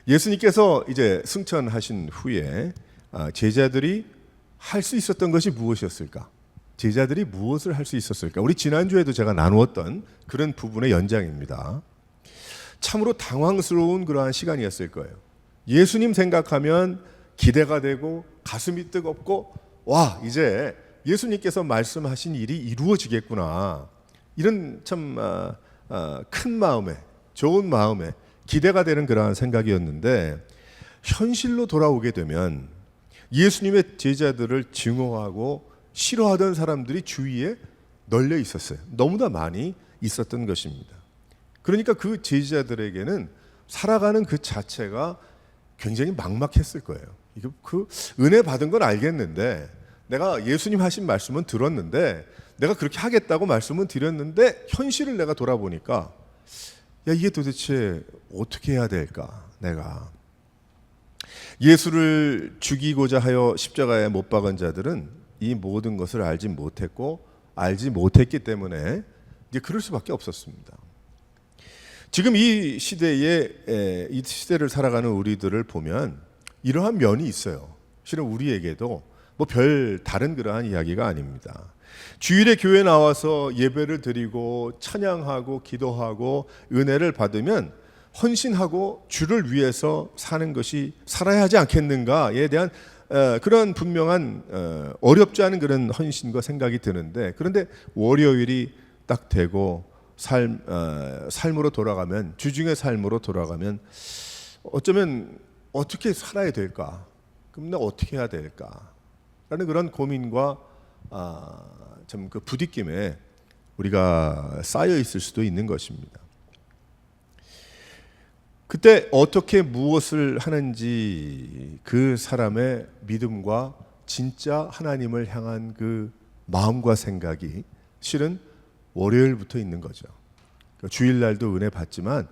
예수님께서 이제 승천하신 후에 제자들이 할 수 있었던 것이 무엇이었을까? 제자들이 무엇을 할 수 있었을까? 우리 지난주에도 제가 나누었던 그런 부분의 연장입니다. 참으로 당황스러운 그러한 시간이었을 거예요. 예수님 생각하면 기대가 되고 가슴이 뜨겁고, 와, 이제 예수님께서 말씀하신 일이 이루어지겠구나, 이런 참 큰 마음에, 좋은 마음에 기대가 되는 그러한 생각이었는데, 현실로 돌아오게 되면 예수님의 제자들을 증오하고 싫어하던 사람들이 주위에 널려 있었어요. 너무나 많이 있었던 것입니다. 그러니까 그 제자들에게는 살아가는 그 자체가 굉장히 막막했을 거예요. 이거 그 은혜 받은 건 알겠는데, 내가 예수님 하신 말씀은 들었는데, 내가 그렇게 하겠다고 말씀은 드렸는데, 현실을 내가 돌아보니까, 야, 이게 도대체 어떻게 해야 될까? 내가 예수를 죽이고자 하여 십자가에 못 박은 자들은 이 모든 것을 알지 못했고, 알지 못했기 때문에 이제 그럴 수밖에 없었습니다. 지금 이 시대를 살아가는 우리들을 보면 이러한 면이 있어요. 실은 우리에게도 뭐 별 다른 그러한 이야기가 아닙니다. 주일에 교회 나와서 예배를 드리고 찬양하고 기도하고 은혜를 받으면 헌신하고 주를 위해서 사는 것이 살아야 하지 않겠는가에 대한 그런 분명한 어렵지 않은 그런 헌신과 생각이 드는데, 그런데 월요일이 딱 되고 삶으로 돌아가면, 주중의 삶으로 돌아가면 어쩌면 어떻게 살아야 될까? 그럼 내가 어떻게 해야 될까? 라는 그런 고민과 참 그 부딪힘에 우리가 쌓여 있을 수도 있는 것입니다. 그때 어떻게 무엇을 하는지 그 사람의 믿음과 진짜 하나님을 향한 그 마음과 생각이 실은 월요일부터 있는 거죠. 주일날도 은혜 받지만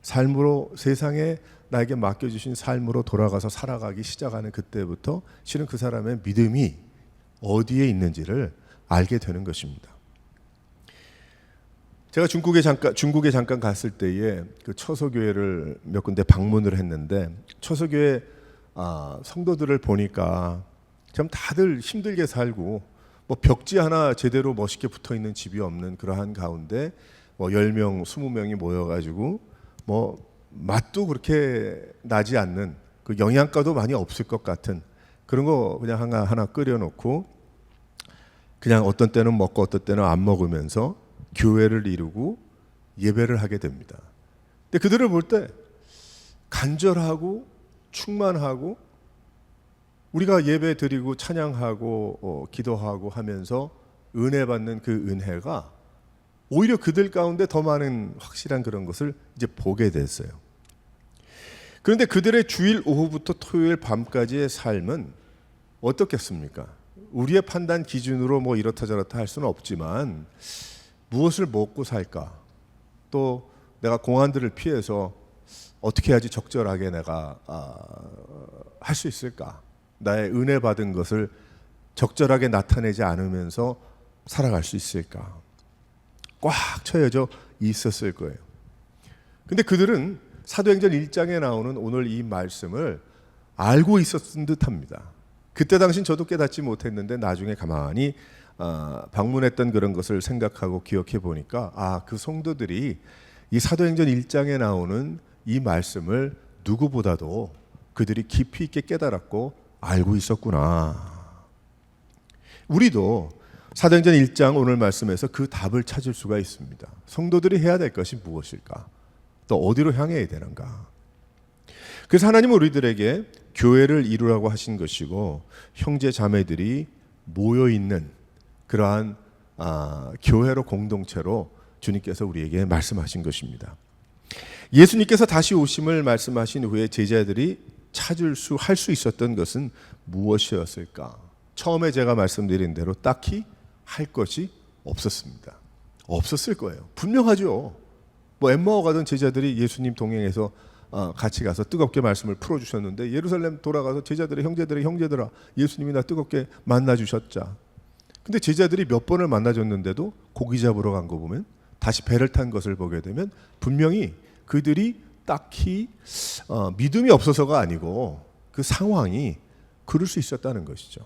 삶으로, 세상에 나에게 맡겨주신 삶으로 돌아가서 살아가기 시작하는 그때부터 실은 그 사람의 믿음이 어디에 있는지를 알게 되는 것입니다. 제가 중국에 잠깐 갔을 때에 그 처소교회를 몇 군데 방문을 했는데, 처소교회 성도들을 보니까 참 다들 힘들게 살고, 뭐 벽지 하나 제대로 멋있게 붙어 있는 집이 없는 그러한 가운데 뭐 10명, 20명이 모여가지고 뭐 맛도 그렇게 나지 않는, 그 영양가도 많이 없을 것 같은 그런 거 그냥 하나 끓여놓고 그냥 어떤 때는 먹고 어떤 때는 안 먹으면서 교회를 이루고 예배를 하게 됩니다. 근데 그들을 볼 때 간절하고 충만하고, 우리가 예배 드리고 찬양하고 기도하고 하면서 은혜 받는 그 은혜가 오히려 그들 가운데 더 많은 확실한 그런 것을 이제 보게 됐어요. 그런데 그들의 주일 오후부터 토요일 밤까지의 삶은 어떻겠습니까? 우리의 판단 기준으로 뭐 이렇다 저렇다 할 수는 없지만, 무엇을 먹고 살까? 또 내가 공안들을 피해서 어떻게 해야지 적절하게 내가 할 수 있을까? 나의 은혜 받은 것을 적절하게 나타내지 않으면서 살아갈 수 있을까? 꽉 처여져 있었을 거예요. 근데 그들은 사도행전 1장에 나오는 오늘 이 말씀을 알고 있었던 듯합니다. 그때 당신 저도 깨닫지 못했는데 나중에 가만히 방문했던 그런 것을 생각하고 기억해 보니까, 그 성도들이 이 사도행전 1장에 나오는 이 말씀을 누구보다도 그들이 깊이 있게 깨달았고 알고 있었구나. 우리도 사도행전 1장 오늘 말씀에서 그 답을 찾을 수가 있습니다. 성도들이 해야 될 것이 무엇일까? 또 어디로 향해야 되는가? 그래서 하나님은 우리들에게 교회를 이루라고 하신 것이고, 형제 자매들이 모여있는 그러한 교회로, 공동체로 주님께서 우리에게 말씀하신 것입니다. 예수님께서 다시 오심을 말씀하신 후에 제자들이 할 수 있었던 것은 무엇이었을까? 처음에 제가 말씀드린 대로 딱히 할 것이 없었습니다. 없었을 거예요. 분명하죠. 뭐 엠마오 가던 제자들이 예수님 동행해서 같이 가서 뜨겁게 말씀을 풀어주셨는데, 예루살렘 돌아가서 형제들아 예수님이 나 뜨겁게 만나주셨자. 근데 제자들이 몇 번을 만나줬는데도 고기 잡으러 간 거 보면, 다시 배를 탄 것을 보게 되면 분명히 그들이 딱히 믿음이 없어서가 아니고 그 상황이 그럴 수 있었다는 것이죠.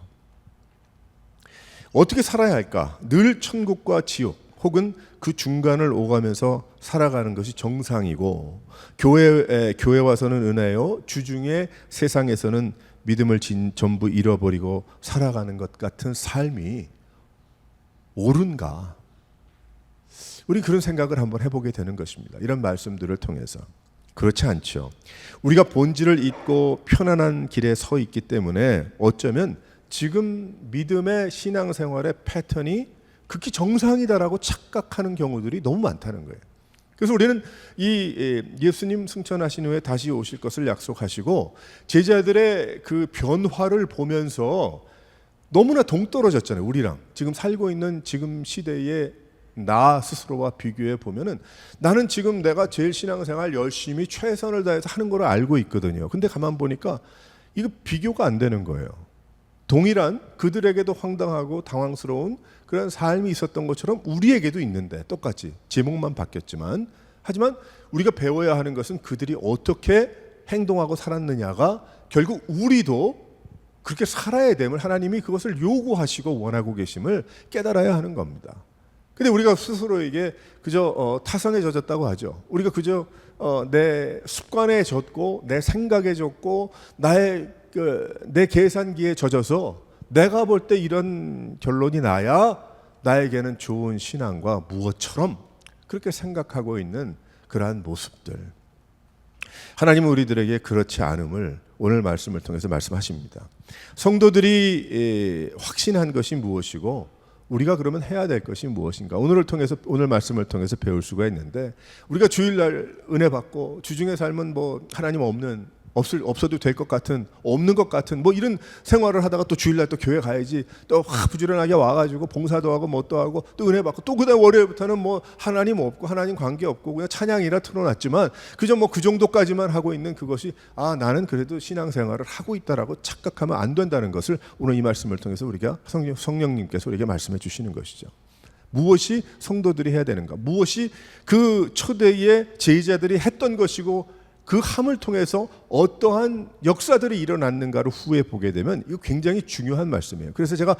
어떻게 살아야 할까? 늘 천국과 지옥 혹은 그 중간을 오가면서 살아가는 것이 정상이고, 교회 와서는 은혜요, 주중에 세상에서는 믿음을 전부 잃어버리고 살아가는 것 같은 삶이 옳은가? 우리 그런 생각을 한번 해보게 되는 것입니다. 이런 말씀들을 통해서. 그렇지 않죠. 우리가 본질을 잊고 편안한 길에 서 있기 때문에 어쩌면 지금 믿음의 신앙생활의 패턴이 극히 정상이다라고 착각하는 경우들이 너무 많다는 거예요. 그래서 우리는 이 예수님 승천하신 후에 다시 오실 것을 약속하시고 제자들의 그 변화를 보면서 너무나 동떨어졌잖아요. 우리랑 지금 살고 있는 지금 시대에 나 스스로와 비교해 보면은 나는 지금 내가 제일 신앙생활 열심히 최선을 다해서 하는 걸 알고 있거든요. 근데 가만 보니까 이거 비교가 안 되는 거예요. 동일한 그들에게도 황당하고 당황스러운 그런 삶이 있었던 것처럼 우리에게도 있는데 똑같이 제목만 바뀌었지만, 하지만 우리가 배워야 하는 것은 그들이 어떻게 행동하고 살았느냐가 결국 우리도 그렇게 살아야 됨을 하나님이 그것을 요구하시고 원하고 계심을 깨달아야 하는 겁니다. 근데 우리가 스스로에게 그저 타성에 젖었다고 하죠. 우리가 그저 내 습관에 젖고 내 생각에 젖고 내 계산기에 젖어서 내가 볼 때 이런 결론이 나야 나에게는 좋은 신앙과 무엇처럼 그렇게 생각하고 있는 그러한 모습들. 하나님은 우리들에게 그렇지 않음을 오늘 말씀을 통해서 말씀하십니다. 성도들이 확신한 것이 무엇이고 우리가 그러면 해야 될 것이 무엇인가? 오늘 말씀을 통해서 배울 수가 있는데, 우리가 주일날 은혜 받고 주중의 삶은 뭐 하나님 없어도 될 것 같은, 없는 것 같은 뭐 이런 생활을 하다가 또 주일날 또 교회 가야지, 또 부지런하게 와가지고 봉사도 하고 뭣도 하고 또 은혜 받고 또 그다음 월요일부터는 뭐 하나님 없고 하나님 관계 없고 그냥 찬양이라 틀어놨지만 그저 뭐 그 정도까지만 하고 있는 그것이 나는 그래도 신앙생활을 하고 있다라고 착각하면 안 된다는 것을 오늘 이 말씀을 통해서 우리가 성령님께서 우리에게 말씀해 주시는 것이죠. 무엇이 성도들이 해야 되는가? 무엇이 그 초대의 제자들이 했던 것이고 그 함을 통해서 어떠한 역사들이 일어났는가를 후에 보게 되면 이거 굉장히 중요한 말씀이에요. 그래서 제가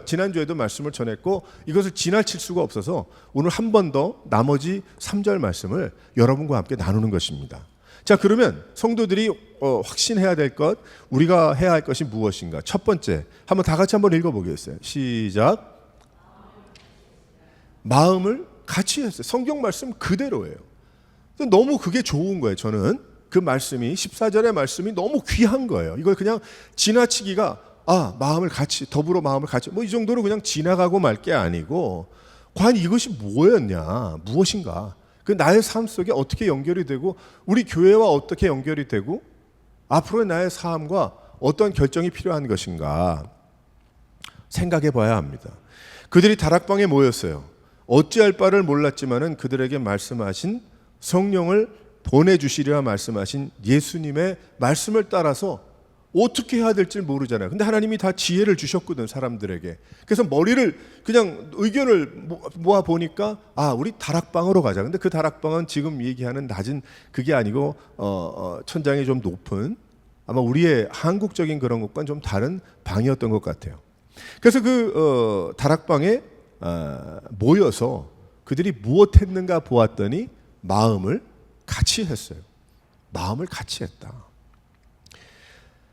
지난주에도 말씀을 전했고 이것을 지나칠 수가 없어서 오늘 한 번 더 나머지 3절 말씀을 여러분과 함께 나누는 것입니다. 자, 그러면 성도들이 확신해야 될 것, 우리가 해야 할 것이 무엇인가? 첫 번째, 한번 다 같이 한번 읽어보겠어요. 시작. 마음을 같이 했어요. 성경 말씀 그대로예요. 너무 그게 좋은 거예요. 저는 그 말씀이 14절의 말씀이 너무 귀한 거예요. 이걸 그냥 지나치기가 마음을 같이 더불어 마음을 같이 뭐 이 정도로 그냥 지나가고 말 게 아니고 과연 이것이 무엇인가? 그 나의 삶 속에 어떻게 연결이 되고 우리 교회와 어떻게 연결이 되고 앞으로의 나의 삶과 어떤 결정이 필요한 것인가 생각해 봐야 합니다. 그들이 다락방에 모였어요. 어찌할 바를 몰랐지만은 그들에게 말씀하신 성령을 보내주시리라 말씀하신 예수님의 말씀을 따라서 어떻게 해야 될지 모르잖아요. 근데 하나님이 다 지혜를 주셨거든, 사람들에게. 그래서 머리를 그냥 의견을 모아 보니까 우리 다락방으로 가자. 근데 그 다락방은 지금 얘기하는 낮은 그게 아니고 천장이 좀 높은 아마 우리의 한국적인 그런 것과는 좀 다른 방이었던 것 같아요. 그래서 그 다락방에 모여서 그들이 무엇했는가 보았더니 마음을 같이 했어요. 마음을 같이 했다.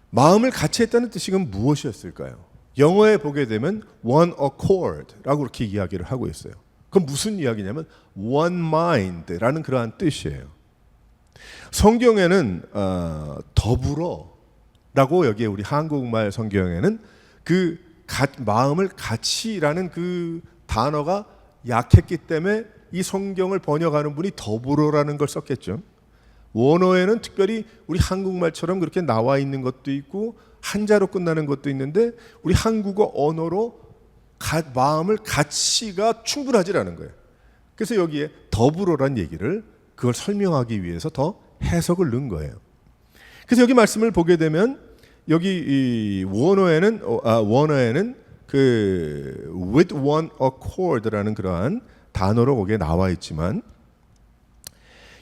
마음을 같이 했다는 뜻이 그럼 무엇이었을까요? 영어에 보게 되면 one accord라고 그렇게 이야기를 하고 있어요. 그건 무슨 이야기냐면 one mind라는 그러한 뜻이에요. 성경에는 더불어라고 여기에 우리 한국말 성경에는 그 마음을 같이라는 그 단어가 약했기 때문에 이 성경을 번역하는 분이 더불어라는 걸 썼겠죠. 원어에는 특별히 우리 한국말처럼 그렇게 나와 있는 것도 있고 한자로 끝나는 것도 있는데 우리 한국어 언어로 마음을 같이가 충분하지 않은 거예요. 그래서 여기에 더불어란 얘기를 그걸 설명하기 위해서 더 해석을 넣은 거예요. 그래서 여기 말씀을 보게 되면 여기 이 원어에는 그 with one accord라는 그러한 단어로 거기에 나와 있지만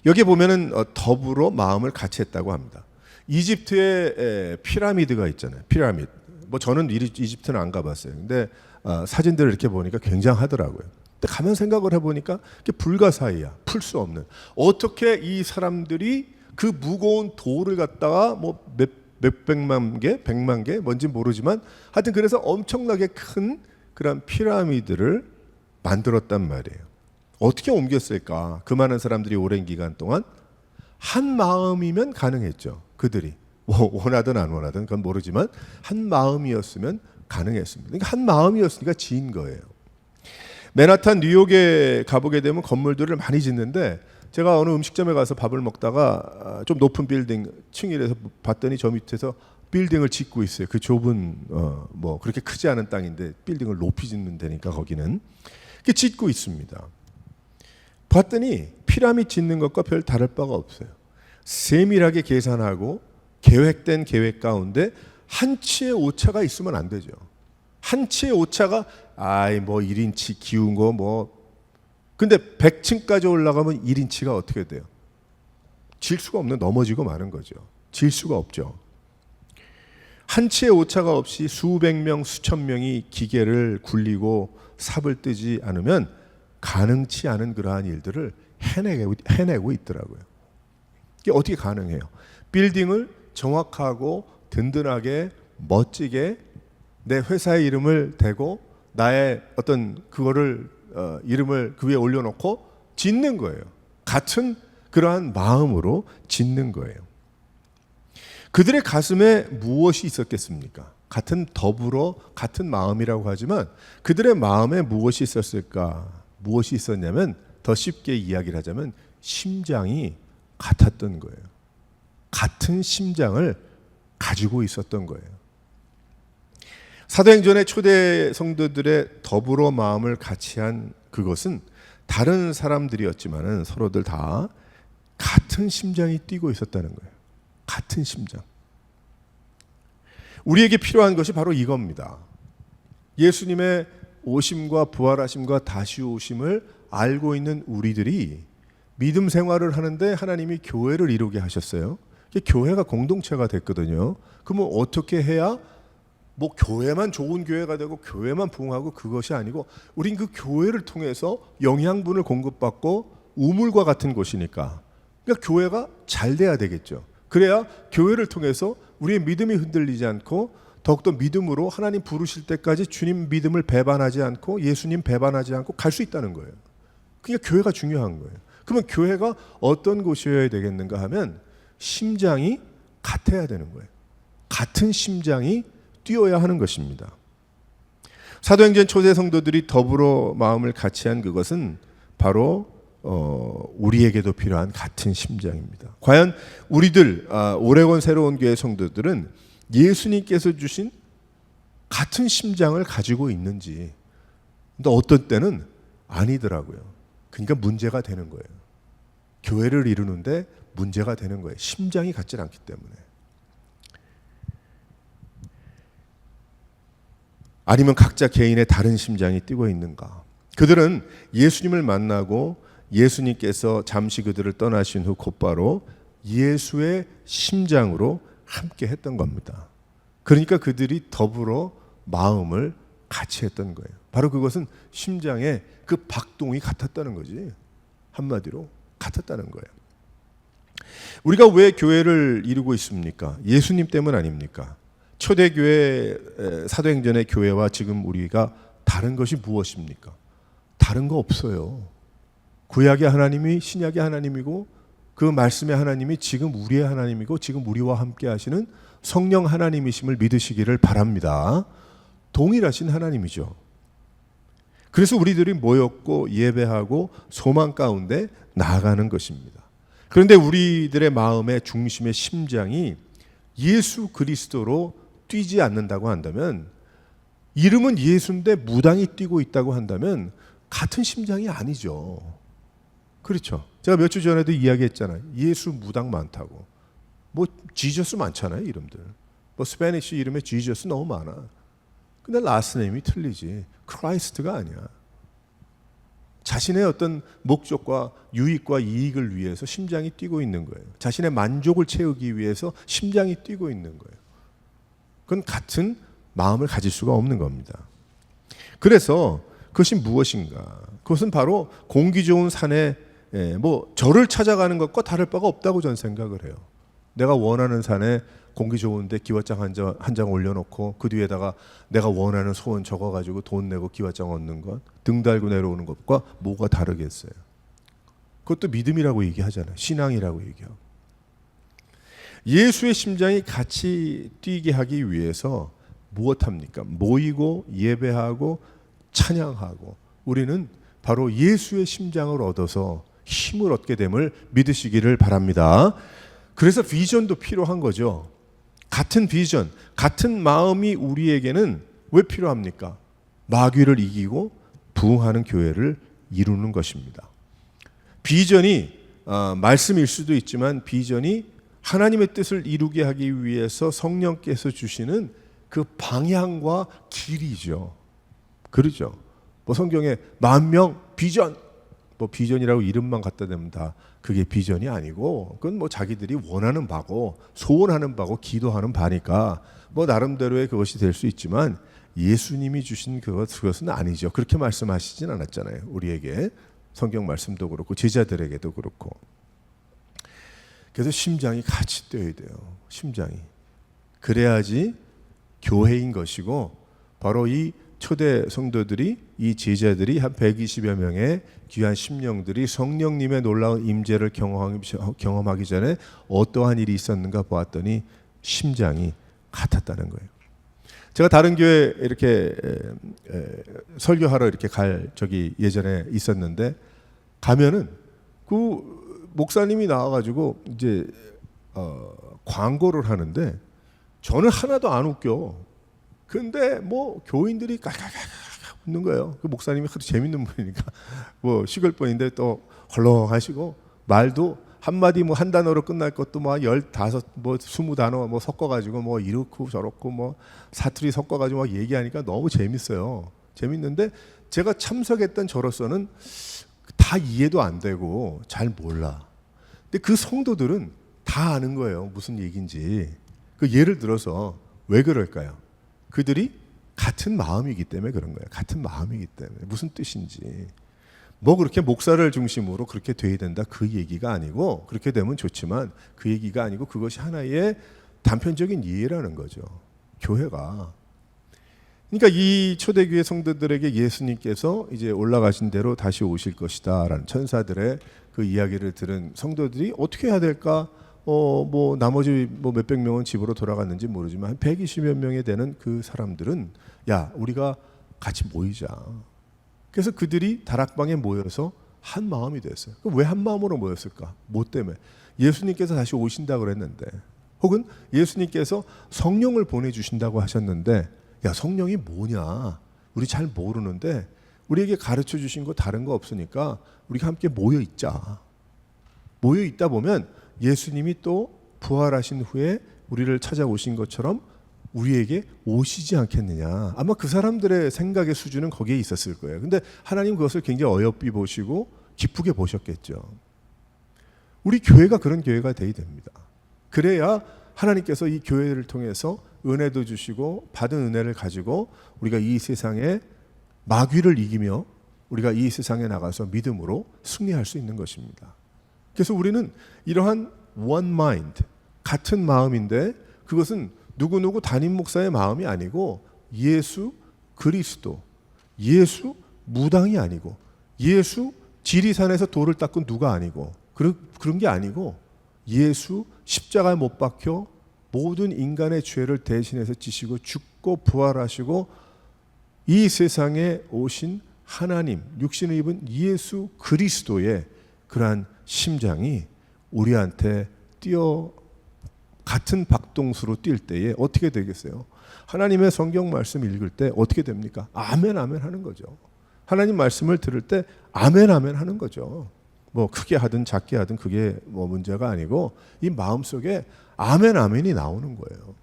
여기 보면은 더불어 마음을 같이 했다고 합니다. 이집트에 피라미드가 있잖아요. 피라미드. 뭐 저는 이집트는 안 가봤어요. 근데 사진들을 이렇게 보니까 굉장하더라고요. 근데 가만 생각을 해보니까 이게 불가사의야. 풀 수 없는. 어떻게 이 사람들이 그 무거운 돌을 갖다가 뭐 몇백만 개, 백만 개, 뭔지 모르지만 하여튼 그래서 엄청나게 큰 그런 피라미드를 만들었단 말이에요. 어떻게 옮겼을까? 그 많은 사람들이 오랜 기간 동안 한 마음이면 가능했죠. 그들이 원하든 안 원하든 그건 모르지만 한 마음이었으면 가능했습니다. 그러니까 한 마음이었으니까 지은 거예요. 맨하탄 뉴욕에 가보게 되면 건물들을 많이 짓는데 제가 어느 음식점에 가서 밥을 먹다가 좀 높은 빌딩 층이라서 봤더니 저 밑에서 빌딩을 짓고 있어요. 그 좁은 뭐 그렇게 크지 않은 땅인데 빌딩을 높이 짓는 데니까 거기는 이렇게 짓고 있습니다. 봤더니 피라미드 짓는 것과 별 다를 바가 없어요. 세밀하게 계산하고 계획된 계획 가운데 한치의 오차가 있으면 안 되죠. 한치의 오차가 뭐 1인치 기운 거 뭐 근데 100층까지 올라가면 1인치가 어떻게 돼요? 질 수가 없는 넘어지고 마는 거죠. 질 수가 없죠. 한치의 오차가 없이 수백 명, 수천 명이 기계를 굴리고 삽을 뜨지 않으면 가능치 않은 그러한 일들을 해내고 있더라고요. 이게 어떻게 가능해요? 빌딩을 정확하고 든든하게 멋지게 내 회사의 이름을 대고 나의 어떤 그거를 이름을 그 위에 올려놓고 짓는 거예요. 같은 그러한 마음으로 짓는 거예요. 그들의 가슴에 무엇이 있었겠습니까? 같은 더불어 같은 마음이라고 하지만 그들의 마음에 무엇이 있었을까? 무엇이 있었냐면 더 쉽게 이야기를 하자면 심장이 같았던 거예요. 같은 심장을 가지고 있었던 거예요. 사도행전의 초대 성도들의 더불어 마음을 같이 한 그것은 다른 사람들이었지만은 서로들 다 같은 심장이 뛰고 있었다는 거예요. 같은 심장. 우리에게 필요한 것이 바로 이겁니다. 예수님의 오심과 부활하심과 다시 오심을 알고 있는 우리들이 믿음 생활을 하는데 하나님이 교회를 이루게 하셨어요. 교회가 공동체가 됐거든요. 그러면 어떻게 해야 뭐 교회만 좋은 교회가 되고 교회만 부흥하고 그것이 아니고 우린 그 교회를 통해서 영양분을 공급받고 우물과 같은 곳이니까 그러니까 교회가 잘 돼야 되겠죠. 그래야 교회를 통해서 우리의 믿음이 흔들리지 않고 더욱더 믿음으로 하나님 부르실 때까지 주님 믿음을 배반하지 않고 예수님 배반하지 않고 갈 수 있다는 거예요. 그러니까 교회가 중요한 거예요. 그러면 교회가 어떤 곳이어야 되겠는가 하면 심장이 같아야 되는 거예요. 같은 심장이 뛰어야 하는 것입니다. 사도행전 초대 성도들이 더불어 마음을 같이 한 그것은 바로 우리에게도 필요한 같은 심장입니다. 과연 우리들 오레곤 새로운 교회 성도들은 예수님께서 주신 같은 심장을 가지고 있는지, 근데 어떤 때는 아니더라고요. 그러니까 문제가 되는 거예요. 교회를 이루는데 문제가 되는 거예요. 심장이 같지 않기 때문에. 아니면 각자 개인의 다른 심장이 뛰고 있는가? 그들은 예수님을 만나고 예수님께서 잠시 그들을 떠나신 후 곧바로 예수의 심장으로 함께 했던 겁니다. 그러니까 그들이 더불어 마음을 같이 했던 거예요. 바로 그것은 심장의 그 박동이 같았다는 거지. 한마디로 같았다는 거예요. 우리가 왜 교회를 이루고 있습니까? 예수님 때문 아닙니까? 초대교회 사도행전의 교회와 지금 우리가 다른 것이 무엇입니까? 다른 거 없어요. 구약의 하나님이 신약의 하나님이고 그 말씀의 하나님이 지금 우리의 하나님이고 지금 우리와 함께 하시는 성령 하나님이심을 믿으시기를 바랍니다. 동일하신 하나님이죠. 그래서 우리들이 모였고 예배하고 소망 가운데 나아가는 것입니다. 그런데 우리들의 마음의 중심의 심장이 예수 그리스도로 뛰지 않는다고 한다면, 이름은 예수인데 무당이 뛰고 있다고 한다면 같은 심장이 아니죠. 그렇죠. 제가 몇 주 전에도 이야기했잖아요. 예수 무당 많다고. 뭐 지저스 많잖아요, 이름들. 뭐 스페니쉬 이름에 지저스 너무 많아. 근데 라스트 네임이 틀리지. 크라이스트가 아니야. 자신의 어떤 목적과 유익과 이익을 위해서 심장이 뛰고 있는 거예요. 자신의 만족을 채우기 위해서 심장이 뛰고 있는 거예요. 그건 같은 마음을 가질 수가 없는 겁니다. 그래서 그것이 무엇인가? 그것은 바로 공기 좋은 산에 절을 찾아가는 것과 다를 바가 없다고 저는 생각을 해요. 내가 원하는 산에 공기 좋은데 기와장 한 장 올려놓고 그 뒤에다가 내가 원하는 소원 적어가지고 돈 내고 기와장 얻는 것, 등 달고 내려오는 것과 뭐가 다르겠어요? 그것도 믿음이라고 얘기하잖아요. 신앙이라고 얘기하고. 예수의 심장이 같이 뛰게 하기 위해서 무엇합니까? 모이고 예배하고 찬양하고 우리는 바로 예수의 심장을 얻어서 힘을 얻게 됨을 믿으시기를 바랍니다. 그래서 비전도 필요한 거죠. 같은 비전, 같은 마음이 우리에게는 왜 필요합니까? 마귀를 이기고 부흥하는 교회를 이루는 것입니다. 비전이 말씀일 수도 있지만 비전이 하나님의 뜻을 이루게 하기 위해서 성령께서 주시는 그 방향과 길이죠. 그러죠. 성경에 10,000명 비전, 비전이라고 이름만 갖다 대면 다 그게 비전이 아니고 그건 자기들이 원하는 바고 소원하는 바고 기도하는 바니까 나름대로의 그것이 될 수 있지만 예수님이 주신 그것은 아니죠. 그렇게 말씀하시진 않았잖아요. 우리에게 성경 말씀도 그렇고 제자들에게도 그렇고. 그래서 심장이 같이 뛰어야 돼요. 심장이. 그래야지 교회인 것이고 바로 이 초대 성도들이 이 제자들이 한 120여 명의 귀한 심령들이 성령님의 놀라운 임재를 경험하기 전에 어떠한 일이 있었는가 보았더니 심장이 같았다는 거예요. 제가 다른 교회 이렇게 설교하러 이렇게 갈 적이 예전에 있었는데 가면은 그 목사님이 나와가지고 이제 광고를 하는데 저는 하나도 안 웃겨. 근데 교인들이 깔깔깔 웃는 거예요. 그 목사님이 하도 재밌는 분이니까 식을 뻔인데 또 헐렁하시고 말도 한마디 한 단어로 끝날 것도 15, 20단어 섞어가지고 이렇고 저렇고 사투리 섞어가지고 얘기하니까 너무 재밌어요. 재밌는데 제가 참석했던 저로서는 다 이해도 안 되고 잘 몰라. 근데 그 성도들은 다 아는 거예요. 무슨 얘기인지. 그 예를 들어서 왜 그럴까요? 그들이 같은 마음이기 때문에 그런 거예요. 같은 마음이기 때문에. 무슨 뜻인지. 그렇게 목사를 중심으로 그렇게 돼야 된다 그 얘기가 아니고 그렇게 되면 좋지만 그 얘기가 아니고 그것이 하나의 단편적인 이해라는 거죠. 교회가. 그러니까 이 초대교회 성도들에게 예수님께서 이제 올라가신 대로 다시 오실 것이다 라는 천사들의 그 이야기를 들은 성도들이 어떻게 해야 될까? 나머지 몇백 명은 집으로 돌아갔는지 모르지만 한 120여 명이 되는 그 사람들은 야, 우리가 같이 모이자. 그래서 그들이 다락방에 모여서 한 마음이 됐어요. 왜 한 마음으로 모였을까? 뭐 때문에? 예수님께서 다시 오신다고 그랬는데 혹은 예수님께서 성령을 보내주신다고 하셨는데 야, 성령이 뭐냐? 우리 잘 모르는데 우리에게 가르쳐 주신 거 다른 거 없으니까 우리가 함께 모여 있자. 모여 있다 보면 예수님이 또 부활하신 후에 우리를 찾아오신 것처럼 우리에게 오시지 않겠느냐. 아마 그 사람들의 생각의 수준은 거기에 있었을 거예요. 근데 하나님 그것을 굉장히 어여삐 보시고 기쁘게 보셨겠죠. 우리 교회가 그런 교회가 돼야 됩니다. 그래야 하나님께서 이 교회를 통해서 은혜도 주시고 받은 은혜를 가지고 우리가 이 세상에 마귀를 이기며 우리가 이 세상에 나가서 믿음으로 승리할 수 있는 것입니다. 그래서 우리는 이러한 one mind, 같은 마음인데 그것은 누구누구 담임 목사의 마음이 아니고 예수 그리스도, 예수 무당이 아니고 예수 지리산에서 돌을 닦은 누가 아니고 그런 게 아니고 예수 십자가에 못 박혀 모든 인간의 죄를 대신해서 지시고 죽고 부활하시고 이 세상에 오신 하나님, 육신을 입은 예수 그리스도의 그러한 심장이 우리한테 같은 박동수로 뛸 때에 어떻게 되겠어요? 하나님의 성경 말씀 읽을 때 어떻게 됩니까? 아멘 아멘 하는 거죠. 하나님 말씀을 들을 때 아멘 아멘 하는 거죠. 크게 하든 작게 하든 그게 문제가 아니고 이 마음속에 아멘 아멘이 나오는 거예요.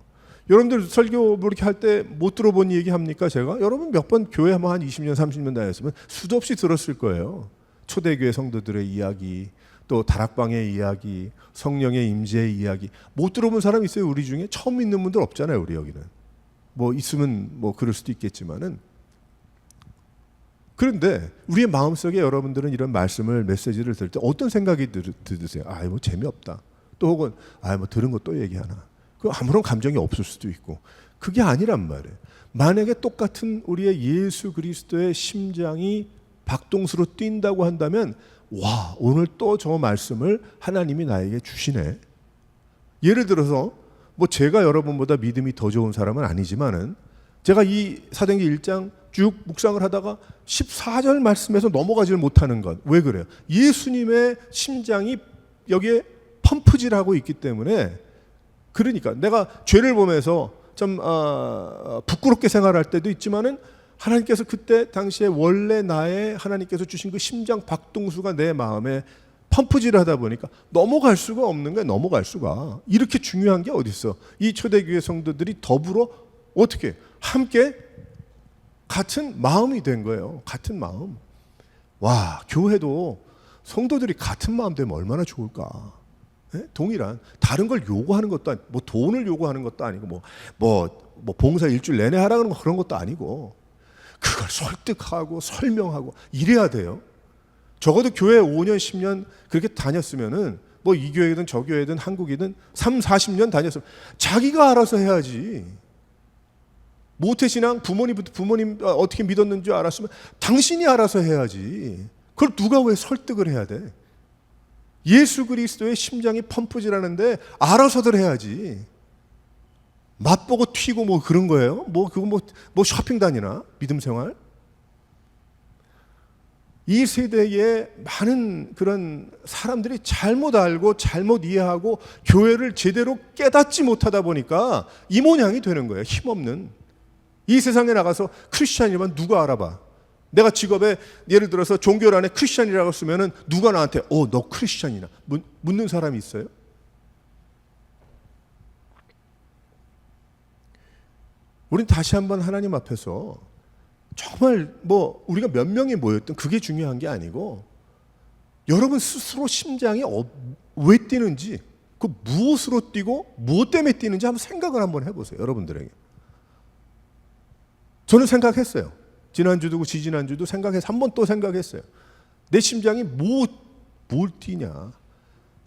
여러분들 설교 뭐 이렇게 할 때 못 들어본 얘기 합니까? 제가 여러분 몇 번 교회 뭐 한 20년 30년 다녔으면 수도 없이 들었을 거예요. 초대교회 성도들의 이야기, 또 다락방의 이야기, 성령의 임재의 이야기. 못 들어본 사람 있어요? 우리 중에 처음 믿는 분들 없잖아요. 우리 여기는 뭐 있으면 뭐 그럴 수도 있겠지만은, 그런데 우리의 마음속에 여러분들은 이런 말씀을, 메시지를 들을 때 어떤 생각이 드세요? 아, 뭐 재미없다. 또 혹은 뭐 들은 거 또 얘기하나. 그 아무런 감정이 없을 수도 있고. 그게 아니란 말이에요. 만약에 똑같은 우리의 예수 그리스도의 심장이 박동수로 뛴다고 한다면, 와, 오늘 또 저 말씀을 하나님이 나에게 주시네. 예를 들어서 뭐 제가 여러분보다 믿음이 더 좋은 사람은 아니지만은, 제가 이 사도행전 1장 쭉 묵상을 하다가 14절 말씀에서 넘어가지를 못하는 것. 왜 그래요? 예수님의 심장이 여기에 펌프질하고 있기 때문에. 그러니까 내가 죄를 보면서 좀 부끄럽게 생활할 때도 있지만은, 하나님께서 그때 당시에 원래 나의 하나님께서 주신 그 심장 박동수가 내 마음에 펌프질을 하다 보니까 넘어갈 수가 없는 거야. 넘어갈 수가. 이렇게 중요한 게 어디 있어? 이 초대교회 성도들이 더불어 어떻게 함께 같은 마음이 된 거예요. 같은 마음. 와, 교회도 성도들이 같은 마음 되면 얼마나 좋을까. 네? 동일한, 다른 걸 요구하는 것도 아니고, 뭐 돈을 요구하는 것도 아니고, 뭐 봉사 일주일 내내 하라는 그런 것도 아니고, 그걸 설득하고 설명하고 이래야 돼요. 적어도 교회 5년 10년 그렇게 다녔으면은, 뭐 이 교회든 저 교회든 한국이든 3, 40년 다녔으면 자기가 알아서 해야지. 모태신앙 부모님 어떻게 믿었는지 알았으면 당신이 알아서 해야지. 그걸 누가 왜 설득을 해야 돼? 예수 그리스도의 심장이 펌프질하는데 알아서들 해야지. 맛보고 튀고 뭐 그런 거예요? 그거 쇼핑 다니나? 믿음 생활? 이 세대에 많은 그런 사람들이 잘못 알고 잘못 이해하고 교회를 제대로 깨닫지 못하다 보니까 이 모양이 되는 거예요. 힘없는. 이 세상에 나가서 크리스찬이면 누가 알아봐? 내가 직업에 예를 들어서 종교 안에 크리스찬이라고 쓰면은 누가 나한테 너 크리스찬이나 묻는 사람이 있어요? 우린 다시 한번 하나님 앞에서 정말 우리가 몇 명이 모였든 그게 중요한 게 아니고, 여러분 스스로 심장이 왜 뛰는지, 그 무엇으로 뛰고 무엇 때문에 뛰는지 한번 생각을 한번 해보세요. 여러분들에게. 저는 생각했어요. 지난주도 지지난주도 생각해서 한 번 또 생각했어요. 내 심장이 뭘 뛰냐.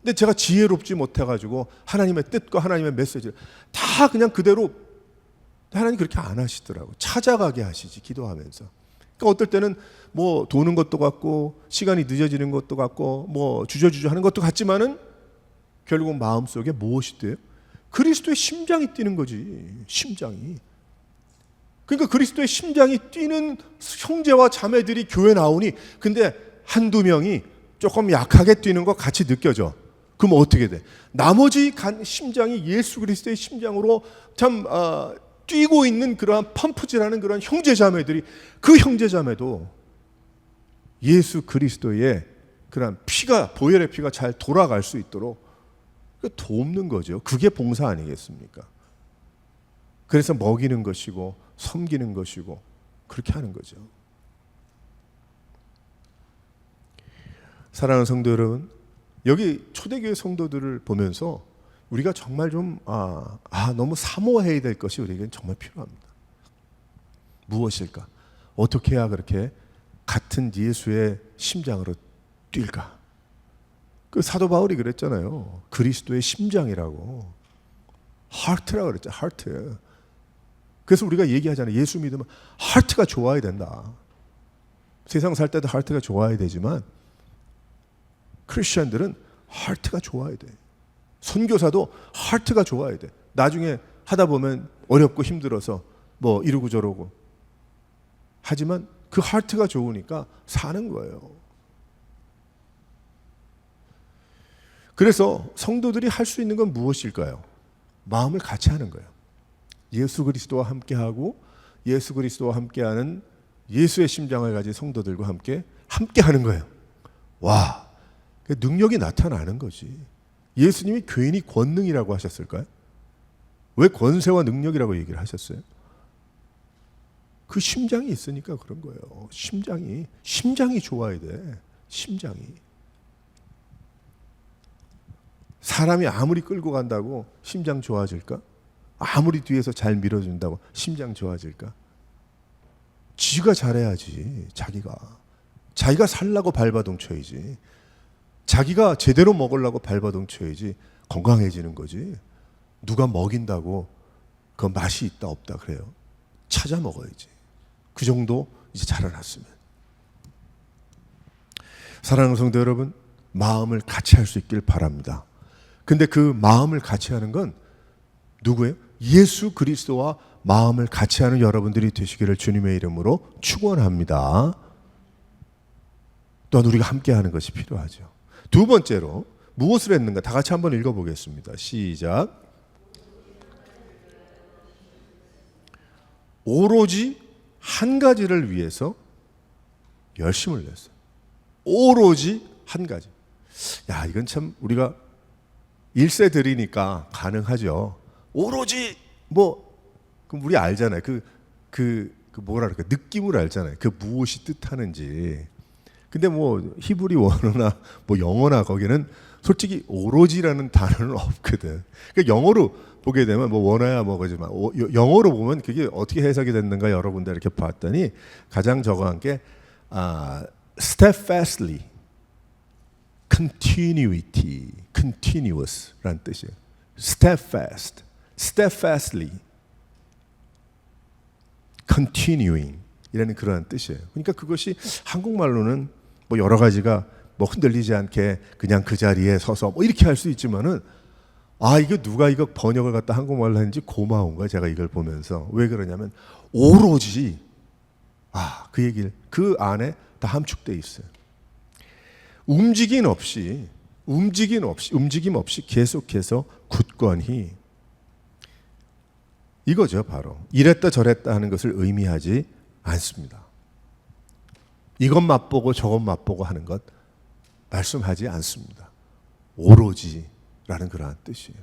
근데 제가 지혜롭지 못해가지고 하나님의 뜻과 하나님의 메시지를 다 그냥 그대로, 하나님 그렇게 안 하시더라고. 찾아가게 하시지, 기도하면서. 그러니까 어떨 때는 도는 것도 같고 시간이 늦어지는 것도 같고 주저주저 하는 것도 같지만은 결국 마음속에 무엇이 돼요? 그리스도의 심장이 뛰는 거지. 심장이. 그러니까 그리스도의 심장이 뛰는 형제와 자매들이 교회 나오니, 근데 한두 명이 조금 약하게 뛰는 것 같이 느껴져. 그럼 어떻게 돼? 나머지 심장이 예수 그리스도의 심장으로 참 뛰고 있는 그러한 펌프질하는 그런 형제 자매들이, 그 형제 자매도 예수 그리스도의 그런 피가, 보혈의 피가 잘 돌아갈 수 있도록 돕는 거죠. 그게 봉사 아니겠습니까? 그래서 먹이는 것이고 섬기는 것이고 그렇게 하는 거죠. 사랑하는 성도 여러분, 여기 초대교회 성도들을 보면서 우리가 정말 좀 너무 사모해야 될 것이 우리에게는 정말 필요합니다. 무엇일까? 어떻게 해야 그렇게 같은 예수의 심장으로 뛸까? 그 사도 바울이 그랬잖아요. 그리스도의 심장이라고. 하트라고 그랬죠. 하트. 그래서 우리가 얘기하잖아요. 예수 믿으면 하트가 좋아야 된다. 세상 살 때도 하트가 좋아야 되지만 크리스천들은 하트가 좋아야 돼. 선교사도 하트가 좋아야 돼. 나중에 하다 보면 어렵고 힘들어서 이러고 저러고 하지만 그 하트가 좋으니까 사는 거예요. 그래서 성도들이 할 수 있는 건 무엇일까요? 마음을 같이 하는 거예요. 예수 그리스도와 함께하고 예수 그리스도와 함께하는 예수의 심장을 가진 성도들과 함께 하는 거예요. 와, 능력이 나타나는 거지. 예수님이 괜히 권능이라고 하셨을까요? 왜 권세와 능력이라고 얘기를 하셨어요? 그 심장이 있으니까 그런 거예요. 심장이 좋아야 돼. 심장이. 사람이 아무리 끌고 간다고 심장 좋아질까? 아무리 뒤에서 잘 밀어준다고 심장 좋아질까? 지가 잘해야지. 자기가 살라고 발버둥 쳐야지. 자기가 제대로 먹으려고 발버둥 쳐야지 건강해지는 거지. 누가 먹인다고 그 맛이 있다 없다 그래요. 찾아 먹어야지. 그 정도 이제 자라났으면. 사랑하는 성도 여러분, 마음을 같이 할 수 있길 바랍니다. 근데 그 마음을 같이 하는 건 누구예요? 예수 그리스도와 마음을 같이 하는 여러분들이 되시기를 주님의 이름으로 축원합니다. 또한 우리가 함께 하는 것이 필요하죠. 두 번째로 무엇을 했는가? 다 같이 한번 읽어보겠습니다. 시작. 오로지 한 가지를 위해서 열심을 냈어요. 오로지 한 가지. 야, 이건 참 우리가 1세들이니까 가능하죠. 오로지 그럼 우리 알잖아요. 뭐라 그럴까? 느낌을 알잖아요. 그 무엇이 뜻하는지. 근데 히브리 원어나 영어나 거기는 솔직히 오로지라는 단어는 없거든. 그러니까 영어로 보게 되면 원어야 거지만 영어로 보면 그게 어떻게 해석이 됐는가 여러 군데 이렇게 봤더니 가장 적어한 게 steadfastly, continuity, continuous라는 뜻이에요. steadfast, steadfastly, continuing 이라는 그러한 뜻이에요. 그러니까 그것이 한국말로는 여러 가지가 흔들리지 않게 그냥 그 자리에 서서 이렇게 할 수 있지만은 이거 누가 이거 번역을 갖다 한국말로 했는지 고마운 거예요. 제가 이걸 보면서. 왜 그러냐면 오로지 그 얘기를 그 안에 다 함축되어 있어요. 움직임 없이 계속해서 굳건히 이거죠. 바로 이랬다 저랬다 하는 것을 의미하지 않습니다. 이것 맛보고 저것 맛보고 하는 것 말씀하지 않습니다. 오로지라는 그러한 뜻이에요.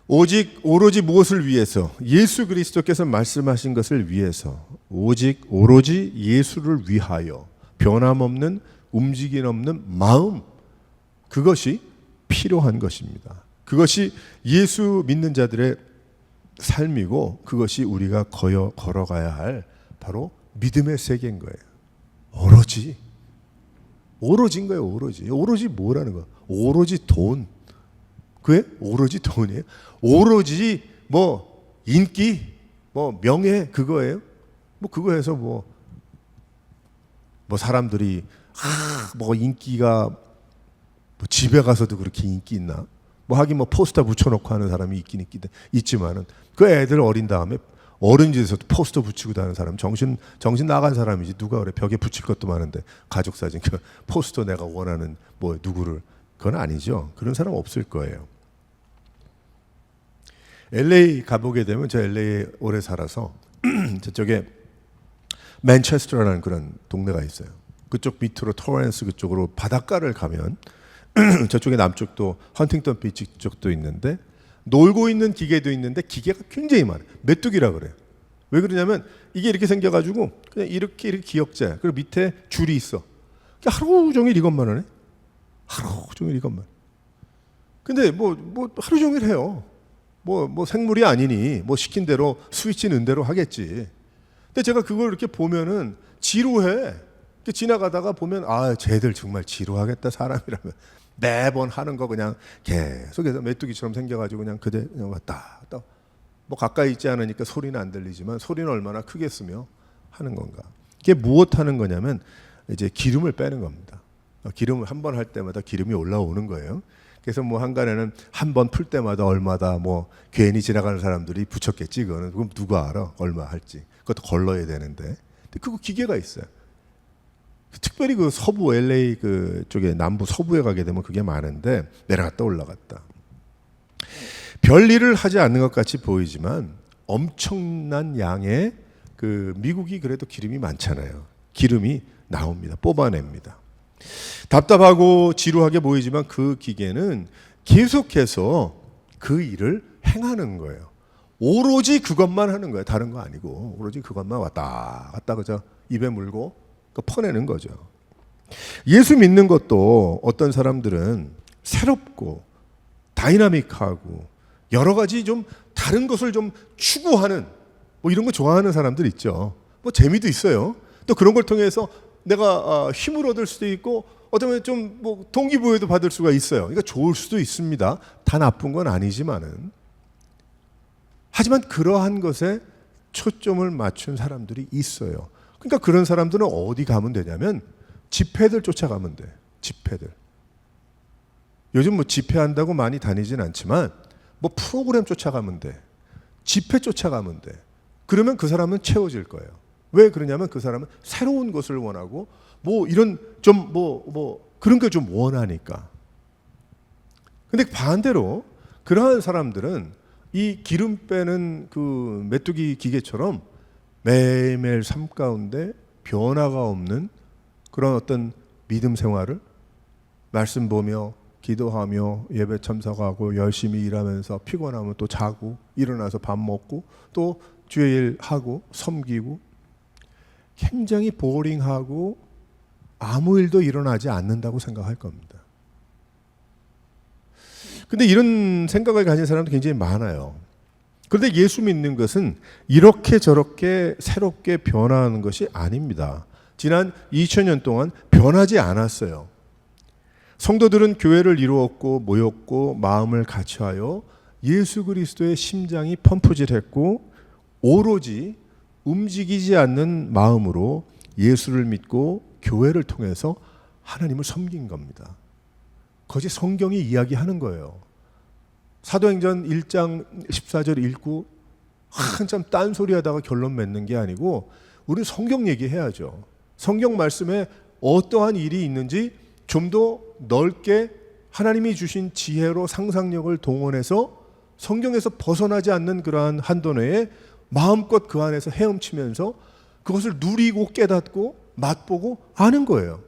오로지 무엇을 위해서? 예수 그리스도께서 말씀하신 것을 위해서, 오로지 예수를 위하여 변함없는 움직임 없는 마음, 그것이 필요한 것입니다. 그것이 예수 믿는 자들의 삶이고 그것이 우리가 걸어가야 할 바로 믿음의 세계인 거예요. 오로지인 거예요. 오로지 뭐라는 거야? 오로지 돈. 그게 오로지 돈이에요. 오로지 인기, 명예 그거예요. 그거 해서 사람들이 인기가 집에 가서도 그렇게 인기 있나? 하긴 포스터 붙여놓고 하는 사람이 있긴 있지만은 그 애들 어린 다음에 어른집에서도 포스터 붙이고 다니는 사람 정신 나간 사람이지. 누가 그래? 벽에 붙일 것도 많은데 가족 사진 그 포스터 내가 원하는 누구를 그건 아니죠. 그런 사람 없을 거예요. LA 가보게 되면 저 LA에 오래 살아서 저쪽에 맨체스터라는 그런 동네가 있어요. 그쪽 밑으로 토렌스 그쪽으로 바닷가를 가면 저쪽에 남쪽도 헌팅턴 비치 쪽도 있는데 놀고 있는 기계도 있는데 기계가 굉장히 많아요. 메뚜기라 그래요. 왜 그러냐면 이게 이렇게 생겨가지고 그냥 이렇게 기역자 그리고 밑에 줄이 있어. 하루 종일 이것만 하네. 하루 종일 이것만. 근데 하루 종일 해요. 생물이 아니니 시킨 대로 스위치 넣은 대로 하겠지. 근데 제가 그걸 이렇게 보면은 지루해. 지나가다가 보면 쟤들 정말 지루하겠다 사람이라면. 매번 하는 거 그냥 계속해서 메뚜기처럼 생겨가지고 그냥 왔다 갔다. 가까이 있지 않으니까 소리는 안 들리지만 소리는 얼마나 크겠으며 하는 건가. 이게 무엇 하는 거냐면 이제 기름을 빼는 겁니다. 기름을 한 번 할 때마다 기름이 올라오는 거예요. 그래서 한간에는 한 번 풀 때마다 얼마다 괜히 지나가는 사람들이 붙였겠지. 그럼 누가 알아? 얼마 할지. 그것도 걸러야 되는데. 근데 그거 기계가 있어요. 특별히 그 서부 LA 그 쪽에 남부 서부에 가게 되면 그게 많은데 내려갔다 올라갔다. 별일을 하지 않는 것 같이 보이지만 엄청난 양의 그 미국이 그래도 기름이 많잖아요. 기름이 나옵니다. 뽑아냅니다. 답답하고 지루하게 보이지만 그 기계는 계속해서 그 일을 행하는 거예요. 오로지 그것만 하는 거예요. 다른 거 아니고 오로지 그것만 왔다 갔다 그저 입에 물고 퍼내는 거죠. 예수 믿는 것도 어떤 사람들은 새롭고 다이나믹하고 여러 가지 좀 다른 것을 좀 추구하는 뭐 이런 거 좋아하는 사람들 있죠. 뭐 재미도 있어요. 또 그런 걸 통해서 내가 힘을 얻을 수도 있고 어쩌면 좀 뭐 동기부여도 받을 수가 있어요. 그러니까 좋을 수도 있습니다. 다 나쁜 건 아니지만은 하지만 그러한 것에 초점을 맞춘 사람들이 있어요. 그러니까 그런 사람들은 어디 가면 되냐면 집회들 쫓아가면 돼. 집회들. 요즘 뭐 집회한다고 많이 다니진 않지만 뭐 프로그램 쫓아가면 돼. 집회 쫓아가면 돼. 그러면 그 사람은 채워질 거예요. 왜 그러냐면 그 사람은 새로운 것을 원하고 뭐 이런 좀 그런 걸 좀 원하니까. 근데 반대로 그러한 사람들은 이 기름 빼는 그 메뚜기 기계처럼 매일매일 삶 가운데 변화가 없는 그런 어떤 믿음 생활을 말씀 보며 기도하며 예배 참석하고 열심히 일하면서 피곤하면 또 자고 일어나서 밥 먹고 또 주의 일 하고 섬기고 굉장히 보링하고 아무 일도 일어나지 않는다고 생각할 겁니다. 근데 이런 생각을 가진 사람도 굉장히 많아요. 그런데 예수 믿는 것은 이렇게 저렇게 새롭게 변화하는 것이 아닙니다. 지난 2000년 동안 변하지 않았어요. 성도들은 교회를 이루었고 모였고 마음을 같이하여 예수 그리스도의 심장이 펌프질했고 오로지 움직이지 않는 마음으로 예수를 믿고 교회를 통해서 하나님을 섬긴 겁니다. 그것이 성경이 이야기하는 거예요. 사도행전 1장 14절 읽고 한참 딴소리 하다가 결론 맺는 게 아니고 우리는 성경 얘기해야죠. 성경 말씀에 어떠한 일이 있는지 좀 더 넓게 하나님이 주신 지혜로 상상력을 동원해서 성경에서 벗어나지 않는 그러한 한도 내에 마음껏 그 안에서 헤엄치면서 그것을 누리고 깨닫고 맛보고 아는 거예요.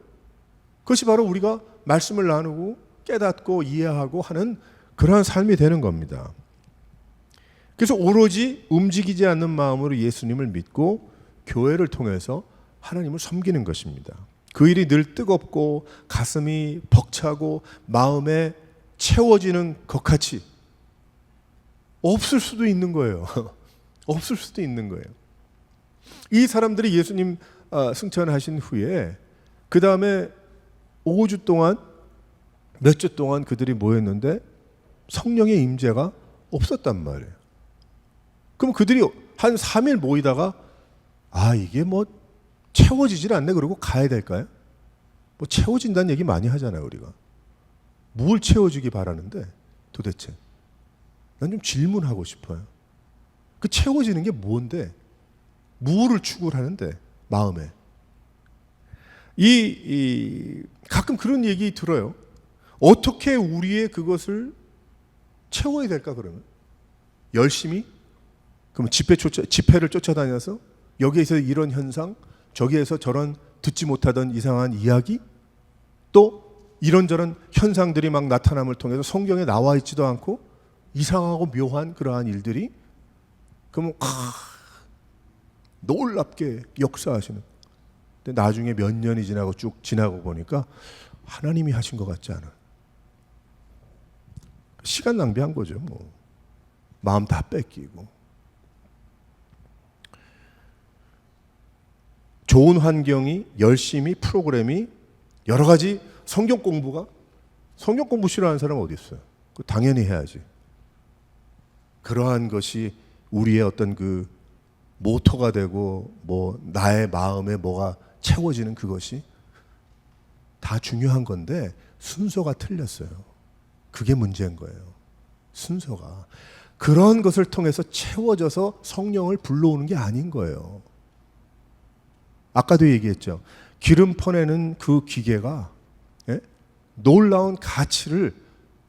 그것이 바로 우리가 말씀을 나누고 깨닫고 이해하고 하는 그러한 삶이 되는 겁니다. 그래서 오로지 움직이지 않는 마음으로 예수님을 믿고 교회를 통해서 하나님을 섬기는 것입니다. 그 일이 늘 뜨겁고 가슴이 벅차고 마음에 채워지는 것 같이 없을 수도 있는 거예요. 없을 수도 있는 거예요. 이 사람들이 예수님 승천하신 후에 그 다음에 5주 동안 몇 주 동안 그들이 모였는데 성령의 임재가 없었단 말이에요. 그럼 그들이 한 3일 모이다가 이게 뭐 채워지질 않네 그러고 가야 될까요? 뭐 채워진다는 얘기 많이 하잖아요 우리가. 뭘 채워주기 바라는데 도대체 난 좀 질문하고 싶어요. 그 채워지는 게 뭔데? 무엇을 추구를 하는데 마음에 가끔 그런 얘기 들어요. 어떻게 우리의 그것을 채워야 될까 그러면? 열심히? 그럼 집회를 쫓아다녀서 여기에서 이런 현상, 저기에서 저런 듣지 못하던 이상한 이야기, 또 이런저런 현상들이 막 나타남을 통해서 성경에 나와 있지도 않고 이상하고 묘한 그러한 일들이 그러면 놀랍게 역사하시는. 근데 나중에 몇 년이 지나고 쭉 지나고 보니까 하나님이 하신 것 같지 않아. 시간 낭비한 거죠. 뭐 마음 다 뺏기고. 좋은 환경이 열심히 프로그램이 여러 가지 성경 공부 싫어하는 사람 어디 있어요? 당연히 해야지. 그러한 것이 우리의 어떤 그 모토가 되고 뭐 나의 마음에 뭐가 채워지는 그것이 다 중요한 건데 순서가 틀렸어요. 그게 문제인 거예요. 순서가. 그런 것을 통해서 채워져서 성령을 불러오는 게 아닌 거예요. 아까도 얘기했죠. 기름 퍼내는 그 기계가 놀라운 가치를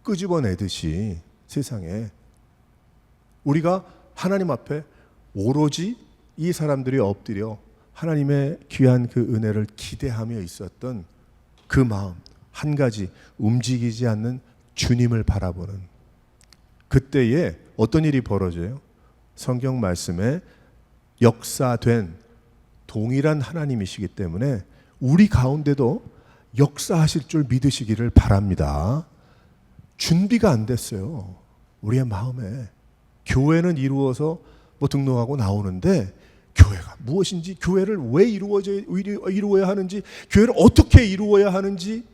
끄집어내듯이 세상에 우리가 하나님 앞에 오로지 이 사람들이 엎드려 하나님의 귀한 그 은혜를 기대하며 있었던 그 마음 한 가지 움직이지 않는 주님을 바라보는 그때에 어떤 일이 벌어져요? 성경 말씀에 역사된 동일한 하나님이시기 때문에 우리 가운데도 역사하실 줄 믿으시기를 바랍니다. 준비가 안 됐어요. 우리의 마음에. 교회는 이루어서 뭐 등록하고 나오는데 교회가 무엇인지, 교회를 왜 이루어야 하는지, 교회를 어떻게 이루어야 하는지,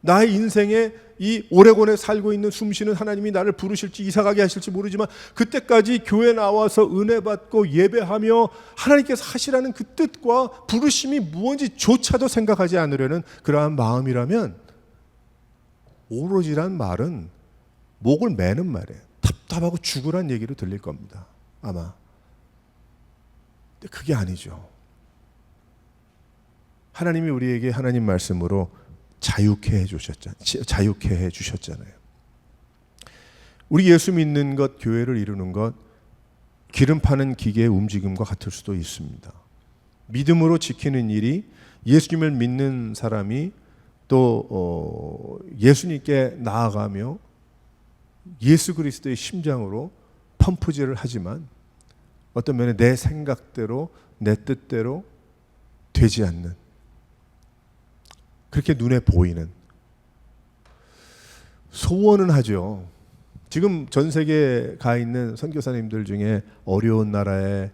나의 인생에 이 오레곤에 살고 있는 숨쉬는 하나님이 나를 부르실지 이사가게 하실지 모르지만 그때까지 교회 나와서 은혜 받고 예배하며 하나님께서 하시라는 그 뜻과 부르심이 무엇인지조차도 생각하지 않으려는 그러한 마음이라면, 오로지란 말은 목을 매는 말이에요. 답답하고 죽으란 얘기로 들릴 겁니다, 아마. 근데 그게 아니죠. 하나님이 우리에게 하나님 말씀으로 자유케 해 주셨잖아요. 우리 예수 믿는 것, 교회를 이루는 것, 기름 파는 기계의 움직임과 같을 수도 있습니다. 믿음으로 지키는 일이 예수님을 믿는 사람이 또 예수님께 나아가며 예수 그리스도의 심장으로 펌프질을 하지만 어떤 면에 내 생각대로 내 뜻대로 되지 않는, 그렇게 눈에 보이는 소원은 하죠. 지금 전 세계에 가 있는 선교사님들 중에 어려운 나라에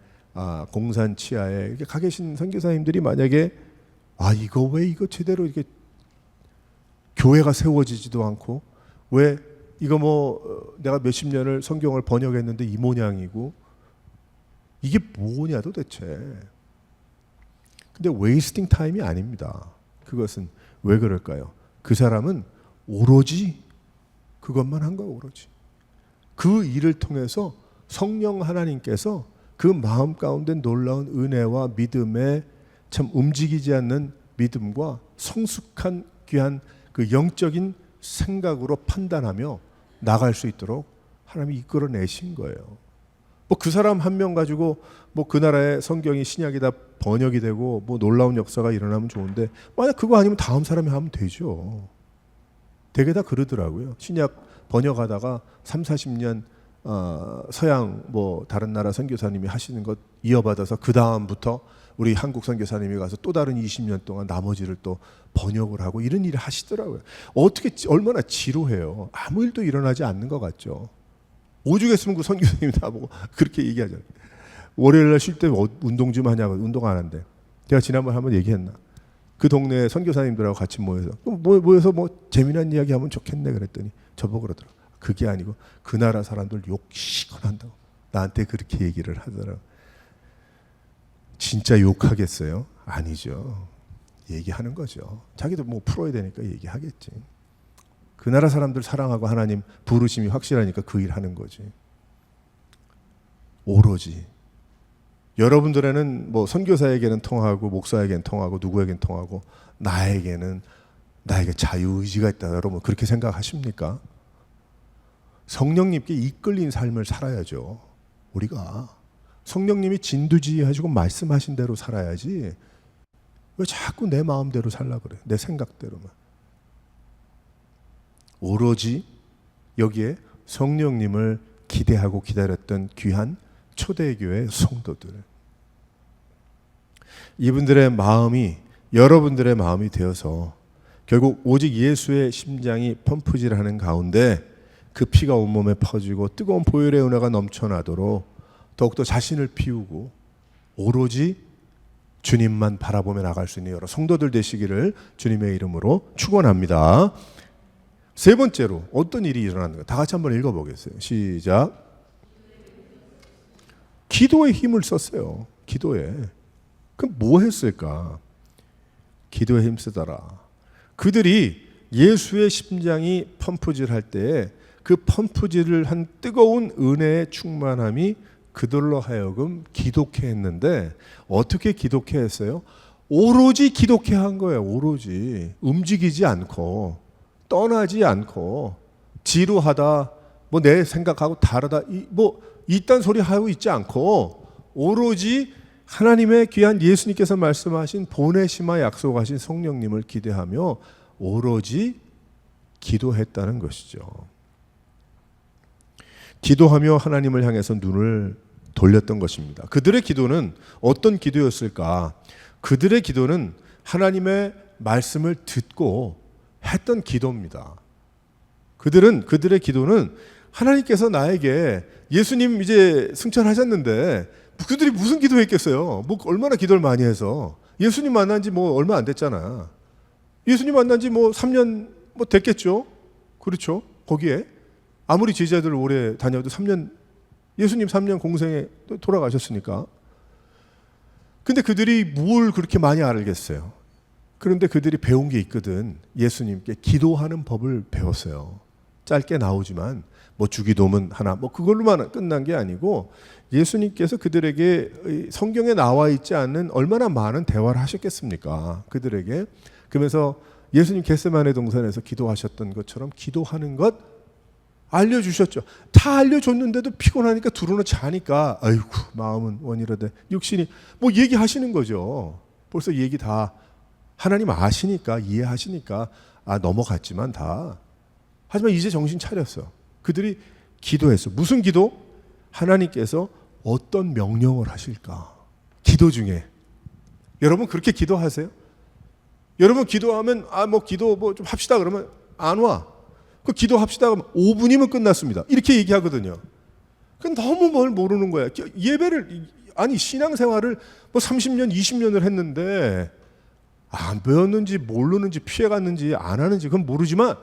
공산 치하에 이렇게 가 계신 선교사님들이 만약에 이거 왜 이거 제대로 이렇게 교회가 세워지지도 않고, 왜 이거 뭐 내가 몇십 년을 성경을 번역했는데 이 모양이고 이게 뭐냐 도대체. 근데 웨이스팅 타임이 아닙니다. 그것은 왜 그럴까요? 그 사람은 오로지 그것만 한 거예요. 오로지 그 일을 통해서 성령 하나님께서 그 마음 가운데 놀라운 은혜와 믿음에 참 움직이지 않는 믿음과 성숙한 귀한 그 영적인 생각으로 판단하며 나갈 수 있도록 하나님이 이끌어내신 거예요. 뭐 그 사람 한 명 가지고 뭐 그 나라의 성경이 신약이 다 번역이 되고 뭐 놀라운 역사가 일어나면 좋은데, 만약 그거 아니면 다음 사람이 하면 되죠. 되게 다 그러더라고요. 신약 번역하다가 30-40년 서양 뭐 다른 나라 선교사님이 하시는 것 이어받아서 그 다음부터 우리 한국 선교사님이 가서 또 다른 20년 동안 나머지를 또 번역을 하고 이런 일을 하시더라고요. 어떻게 얼마나 지루해요. 아무 일도 일어나지 않는 것 같죠. 오죽했으면 그 선교사님이 나보고 그렇게 얘기하잖아요. 월요일날 쉴 때 운동 좀 하냐고. 운동 안 한대. 제가 지난번에 한번 얘기했나. 그 동네 선교사님들하고 같이 모여서 뭐 재미난 이야기 하면 좋겠네 그랬더니 저보고 그러더라고요. 그게 아니고 그 나라 사람들 욕 시건 한다고 나한테 그렇게 얘기를 하더라고요. 진짜 욕하겠어요? 아니죠. 얘기하는 거죠. 자기도 뭐 풀어야 되니까 얘기하겠지. 그 나라 사람들 사랑하고 하나님 부르심이 확실하니까 그 일 하는 거지. 오로지 여러분들에는 뭐 선교사에게는 통하고 목사에게는 통하고 누구에게는 통하고 나에게 자유의지가 있다. 여러분 그렇게 생각하십니까? 성령님께 이끌린 삶을 살아야죠. 우리가 성령님이 진두지휘하시고 말씀하신 대로 살아야지 왜 자꾸 내 마음대로 살라 그래. 내 생각대로만. 오로지 여기에 성령님을 기대하고 기다렸던 귀한 초대교회 성도들, 이분들의 마음이 여러분들의 마음이 되어서 결국 오직 예수의 심장이 펌프질하는 가운데 그 피가 온몸에 퍼지고 뜨거운 보혈의 은혜가 넘쳐나도록 더욱더 자신을 비우고 오로지 주님만 바라보며 나갈 수 있는 여러 성도들 되시기를 주님의 이름으로 축원합니다. 세 번째로 어떤 일이 일어났는가? 다 같이 한번 읽어보겠어요. 시작. 기도에 힘을 썼어요. 기도에. 그럼 뭐 했을까? 기도에 힘쓰더라. 그들이 예수의 심장이 펌프질할 때에 그 펌프질을 한 뜨거운 은혜의 충만함이 그들로 하여금 기독해 했는데, 어떻게 기독해 했어요? 오로지 기독해 한 거예요. 오로지. 움직이지 않고 떠나지 않고 지루하다, 뭐 내 생각하고 다르다, 뭐 이딴 소리 하고 있지 않고 오로지 하나님의 귀한 예수님께서 말씀하신 보내심과 약속하신 성령님을 기대하며 오로지 기도했다는 것이죠. 기도하며 하나님을 향해서 눈을 돌렸던 것입니다. 그들의 기도는 어떤 기도였을까? 그들의 기도는 하나님의 말씀을 듣고 했던 기도입니다. 그들의 기도는 하나님께서 나에게 예수님 이제 승천하셨는데 그들이 무슨 기도했겠어요? 뭐 얼마나 기도를 많이 해서 예수님 만난 지 뭐 얼마 안 됐잖아. 예수님 만난 지 뭐 3년 뭐 됐겠죠? 그렇죠? 거기에 아무리 제자들 오래 다녀도 3년 예수님 3년 공생에 돌아가셨으니까. 근데 그들이 뭘 그렇게 많이 알겠어요? 그런데 그들이 배운 게 있거든. 예수님께 기도하는 법을 배웠어요. 짧게 나오지만 뭐 주기도문 하나 뭐 그걸로만 끝난 게 아니고 예수님께서 그들에게 성경에 나와 있지 않는 얼마나 많은 대화를 하셨겠습니까? 그들에게. 그러면서 예수님 겟세마네 동산에서 기도하셨던 것처럼 기도하는 것 알려주셨죠. 다 알려줬는데도 피곤하니까 두루는 자니까 아이고 마음은 원이라되 육신이 뭐 얘기하시는 거죠. 벌써 얘기 다 하나님 아시니까 이해하시니까 넘어갔지만 다. 하지만 이제 정신 차렸어. 그들이 기도했어. 무슨 기도? 하나님께서 어떤 명령을 하실까? 기도 중에. 여러분 그렇게 기도하세요? 여러분 기도하면 뭐 기도 뭐 좀 합시다 그러면 안 와. 그 기도합시다 그러면 5분이면 끝났습니다. 이렇게 얘기하거든요. 그건 너무 뭘 모르는 거야. 예배를 신앙생활을 뭐 30년, 20년을 했는데 안 배웠는지 모르는지 피해갔는지 안 하는지 그건 모르지만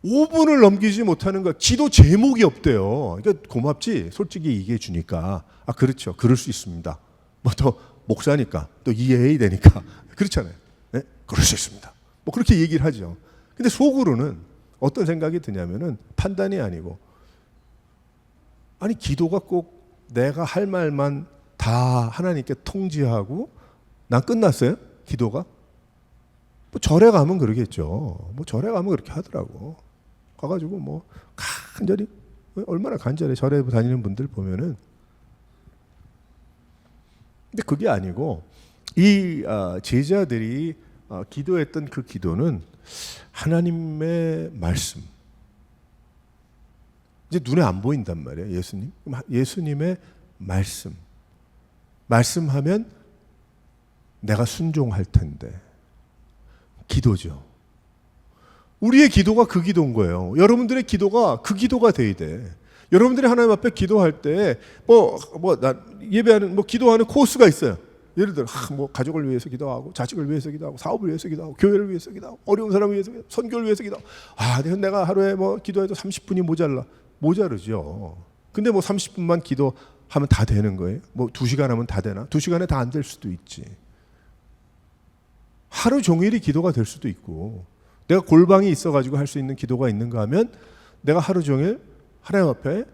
5분을 넘기지 못하는 거야. 기도 제목이 없대요. 그러니까 고맙지. 솔직히 얘기해 주니까. 그렇죠. 그럴 수 있습니다. 뭐 또 목사니까 또 이해해야 되니까. 그렇잖아요. 네? 그럴 수 있습니다. 뭐 그렇게 얘기를 하죠. 근데 속으로는 어떤 생각이 드냐면은 판단이 아니고 기도가 꼭 내가 할 말만 다 하나님께 통지하고 난 끝났어요? 기도가? 뭐 절에 가면 그러겠죠. 뭐 절에 가면 그렇게 하더라고. 가가지고 뭐 간절히 얼마나 간절해 절에 다니는 분들 보면은. 근데 그게 아니고 이 제자들이 기도했던 그 기도는 하나님의 말씀. 이제 눈에 안 보인단 말이에요. 예수님. 예수님의 말씀. 말씀하면 내가 순종할 텐데. 기도죠. 우리의 기도가 그 기도인 거예요. 여러분들의 기도가 그 기도가 돼야 돼. 여러분들이 하나님 앞에 기도할 때 예배하는 기도하는 코스가 있어요. 예를 들어 뭐 가족을 위해서 기도하고 자식을 위해서 기도하고 사업을 위해서 기도하고 교회를 위해서 기도하고 어려운 사람을 위해서 기도하고 선교를 위해서 기도하고 내가 하루에 뭐 기도해도 30분이 모자르죠. 근데 뭐 30분만 기도하면 다 되는 거예요? 뭐 2시간 하면 다 되나? 2시간에 다 안 될 수도 있지. 하루 종일이 기도가 될 수도 있고 내가 골방이 있어가지고 할 수 있는 기도가 있는가 하면 내가 하루 종일 하나님 앞에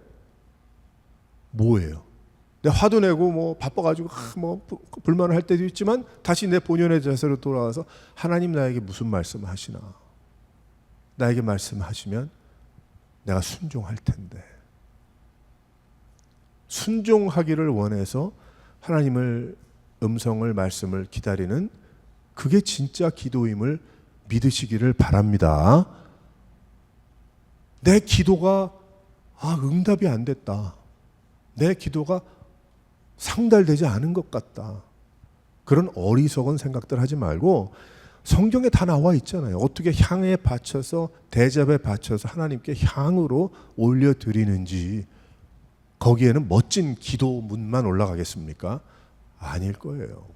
뭐예요? 내가 화도 내고 뭐 바빠가지고 뭐 불만을 할 때도 있지만 다시 내 본연의 자세로 돌아와서 하나님 나에게 무슨 말씀 하시나? 나에게 말씀하시면 내가 순종할 텐데. 순종하기를 원해서 하나님을 음성을 말씀을 기다리는 그게 진짜 기도임을 믿으시기를 바랍니다. 내 기도가 응답이 안 됐다. 내 기도가 상달되지 않은 것 같다. 그런 어리석은 생각들 하지 말고 성경에 다 나와 있잖아요. 어떻게 향에 바쳐서 대접에 바쳐서 하나님께 향으로 올려드리는지. 거기에는 멋진 기도문만 올라가겠습니까? 아닐 거예요.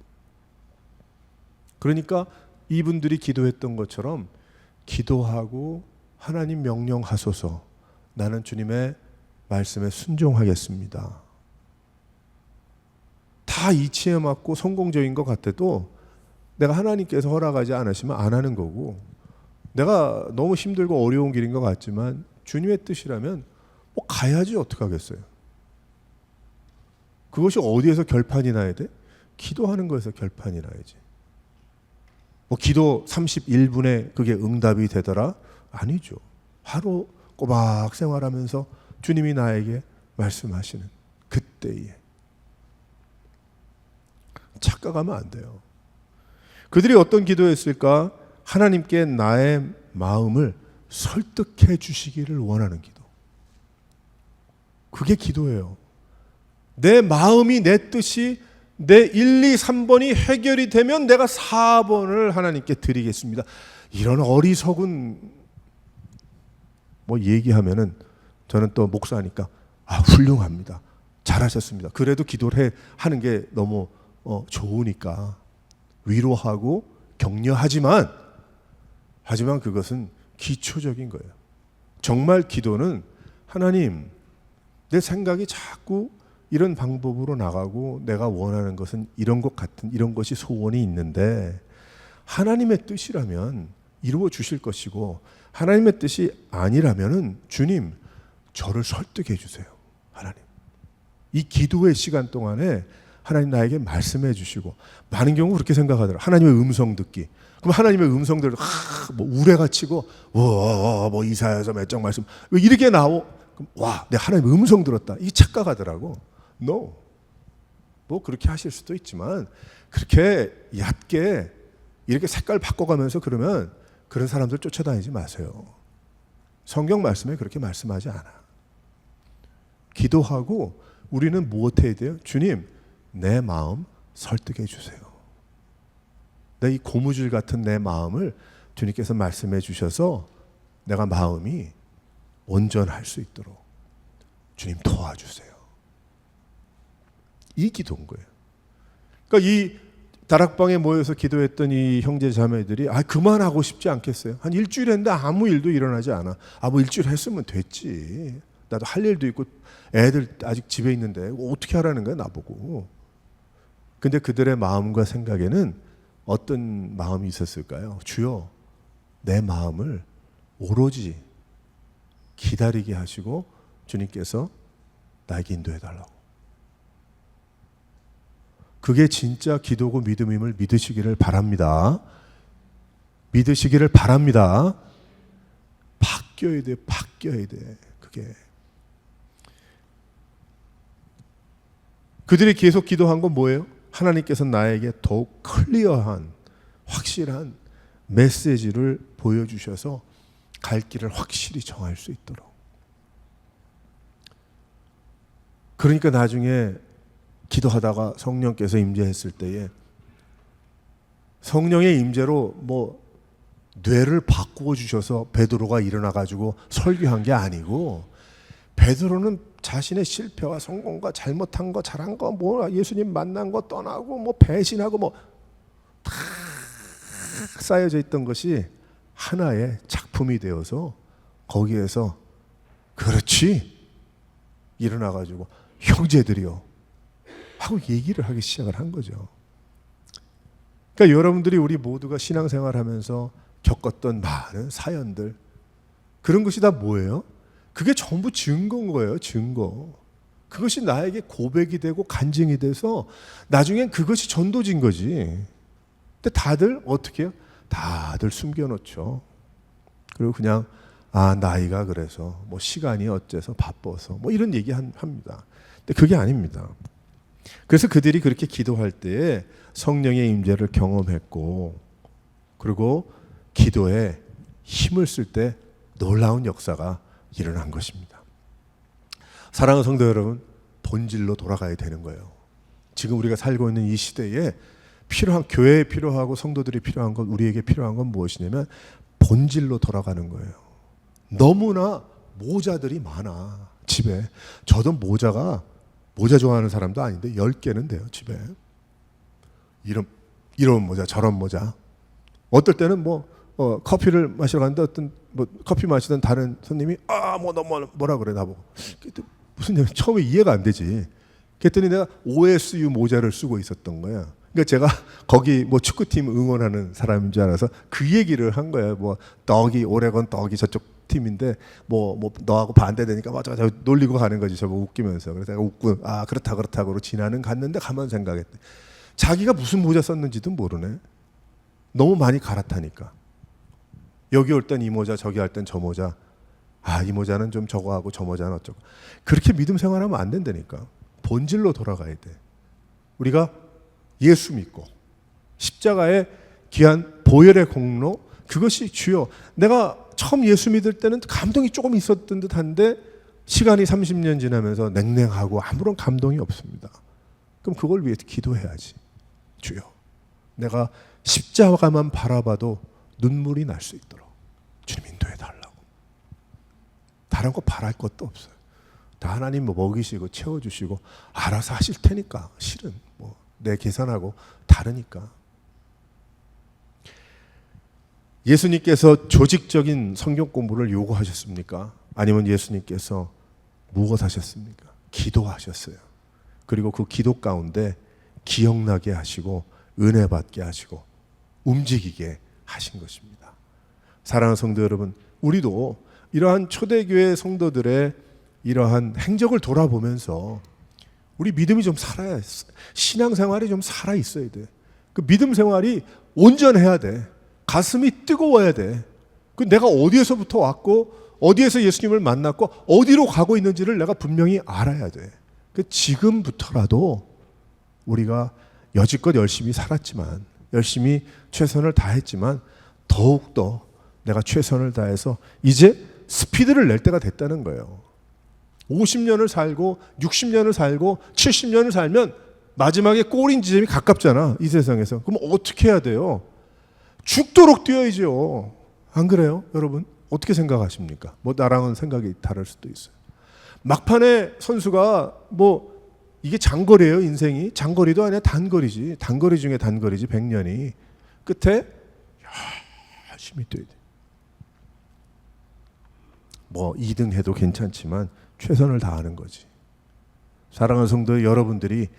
그러니까 이분들이 기도했던 것처럼 기도하고 하나님 명령하소서 나는 주님의 말씀에 순종하겠습니다. 다 이치에 맞고 성공적인 것 같아도 내가 하나님께서 허락하지 않으시면 안 하는 거고 내가 너무 힘들고 어려운 길인 것 같지만 주님의 뜻이라면 가야지 어떡하겠어요. 그것이 어디에서 결판이 나야 돼? 기도하는 거에서 결판이 나야지. 기도 31분에 그게 응답이 되더라? 아니죠. 하루 꼬박 생활하면서 주님이 나에게 말씀하시는 그때에 착각하면 안 돼요. 그들이 어떤 기도했을까? 하나님께 나의 마음을 설득해 주시기를 원하는 기도. 그게 기도예요. 내 마음이, 내 뜻이, 내 1, 2, 3번이 해결이 되면 내가 4번을 하나님께 드리겠습니다. 이런 어리석은 뭐 얘기하면은 저는 또 목사니까 훌륭합니다. 잘하셨습니다. 그래도 기도를 하는 게 너무 좋으니까 위로하고 격려하지만 그것은 기초적인 거예요. 정말 기도는 하나님, 내 생각이 자꾸 이런 방법으로 나가고 내가 원하는 것은 이런 것 같은 이런 것이 소원이 있는데 하나님의 뜻이라면 이루어 주실 것이고 하나님의 뜻이 아니라면은 주님 저를 설득해 주세요. 하나님. 이 기도의 시간 동안에 하나님 나에게 말씀해 주시고 많은 경우 그렇게 생각하더라. 하나님의 음성 듣기. 그럼 하나님의 음성들을 뭐 우레가 치고 뭐 이사야서 몇 장 말씀 이렇게 나오. 그럼 와, 내가 하나님의 음성 들었다. 이 착각하더라고. No. 뭐 그렇게 하실 수도 있지만 그렇게 얕게 이렇게 색깔 바꿔가면서 그러면 그런 사람들 쫓아다니지 마세요. 성경 말씀에 그렇게 말씀하지 않아. 기도하고 우리는 무엇 해야 돼요? 주님, 내 마음 설득해 주세요. 내 이 고무줄 같은 내 마음을 주님께서 말씀해 주셔서 내가 마음이 온전할 수 있도록 주님 도와주세요. 이 기도인 거예요. 그러니까 이 다락방에 모여서 기도했던 이 형제 자매들이 그만하고 싶지 않겠어요? 한 일주일 했는데 아무 일도 일어나지 않아. 뭐 일주일 했으면 됐지. 나도 할 일도 있고 애들 아직 집에 있는데 어떻게 하라는 거야 나보고. 근데 그들의 마음과 생각에는 어떤 마음이 있었을까요? 주여, 내 마음을 오로지 기다리게 하시고 주님께서 나에게 인도해 달라고. 그게 진짜 기도고 믿음임을 믿으시기를 바랍니다. 믿으시기를 바랍니다. 바뀌어야 돼, 바뀌어야 돼. 그게. 그들이 계속 기도한 건 뭐예요? 하나님께서 나에게 더욱 클리어한, 확실한 메시지를 보여주셔서 갈 길을 확실히 정할 수 있도록. 그러니까 나중에 기도하다가 성령께서 임재했을 때에 성령의 임재로 뭐 뇌를 바꾸어 주셔서 베드로가 일어나 가지고 설교한 게 아니고 베드로는 자신의 실패와 성공과 잘못한 거 잘한 거 뭐 예수님 만난 거 떠나고 뭐 배신하고 뭐 다 쌓여져 있던 것이 하나의 작품이 되어서 거기에서 그렇지 일어나 가지고 형제들이요 하고 얘기를 하기 시작을 한 거죠. 그러니까 여러분들이 우리 모두가 신앙생활하면서 겪었던 많은 사연들 그런 것이 다 뭐예요? 그게 전부 증거인 거예요. 증거. 그것이 나에게 고백이 되고 간증이 돼서 나중엔 그것이 전도진 거지. 근데 다들 어떻게 해요? 다들 숨겨놓죠. 그리고 그냥 나이가 그래서 뭐 시간이 어째서 바빠서 뭐 이런 얘기 합니다. 근데 그게 아닙니다. 그래서 그들이 그렇게 기도할 때에 성령의 임재를 경험했고 그리고 기도에 힘을 쓸 때 놀라운 역사가 일어난 것입니다. 사랑하는 성도 여러분, 본질로 돌아가야 되는 거예요. 지금 우리가 살고 있는 이 시대에 필요한 교회에 필요하고 성도들이 필요한 것, 우리에게 필요한 건 무엇이냐면 본질로 돌아가는 거예요. 너무나 모자들이 많아 집에. 저도 모자 좋아하는 사람도 아닌데 10개는 돼요 집에. 이런 모자 저런 모자. 어떨 때는 커피를 마시러 갔는데 어떤 커피 마시던 다른 손님이 뭐라 그래 나보고. 무슨 처음에 이해가 안 되지. 그랬더니 내가 OSU 모자를 쓰고 있었던 거야. 그러니까 제가 거기 축구팀 응원하는 사람인 줄 알아서 그 얘기를 한 거야. 오레곤 덕이 저쪽 팀인데 너하고 반대되니까 맞아 놀리고 가는 거지. 저보고 웃기면서. 그래서 내가 웃고 그렇다고 지나는 갔는데 가만 생각했대. 자기가 무슨 모자 썼는지도 모르네. 너무 많이 갈아타니까. 여기 올 땐 이 모자, 저기 할 땐 저 모자. 이 모자는 좀 저거 하고 저 모자는 어쩌고. 그렇게 믿음 생활하면 안 된다니까. 본질로 돌아가야 돼. 우리가 예수 믿고 십자가의 귀한 보혈의 공로, 그것이 주요. 내가 처음 예수 믿을 때는 감동이 조금 있었던 듯한데 시간이 30년 지나면서 냉랭하고 아무런 감동이 없습니다. 그럼 그걸 위해서 기도해야지. 주여, 내가 십자가만 바라봐도 눈물이 날 수 있도록 주님 인도해 달라고. 다른 거 바랄 것도 없어요. 다 하나님 뭐 먹이시고 채워주시고 알아서 하실 테니까. 실은 뭐 내 계산하고 다르니까. 예수님께서 조직적인 성경 공부를 요구하셨습니까? 아니면 예수님께서 무엇 하셨습니까? 기도하셨어요. 그리고 그 기도 가운데 기억나게 하시고 은혜 받게 하시고 움직이게 하신 것입니다. 사랑하는 성도 여러분, 우리도 이러한 초대교회 성도들의 이러한 행적을 돌아보면서 우리 믿음이 좀 살아야, 신앙생활이 좀 살아 있어야 돼. 그 믿음 생활이 온전해야 돼. 가슴이 뜨거워야 돼. 그 내가 어디에서부터 왔고 어디에서 예수님을 만났고 어디로 가고 있는지를 내가 분명히 알아야 돼. 그 지금부터라도 우리가 여지껏 열심히 살았지만, 열심히 최선을 다했지만 더욱더 내가 최선을 다해서 이제 스피드를 낼 때가 됐다는 거예요. 50년을 살고 60년을 살고 70년을 살면 마지막에 꼬린 지점이 가깝잖아, 이 세상에서. 그럼 어떻게 해야 돼요? 죽도록 뛰어야죠. 안 그래요, 여러분? 어떻게 생각하십니까? 뭐 나랑은 생각이 다를 수도 있어요. 막판에 선수가 뭐 이게 장거리예요, 인생이. 장거리도 아니야, 단거리지. 단거리 중에 단거리지, 100년이. 끝에 열심히 뛰어야 돼. 뭐 2등 해도 괜찮지만 최선을 다하는 거지. 사랑하는 성도 여러분들이,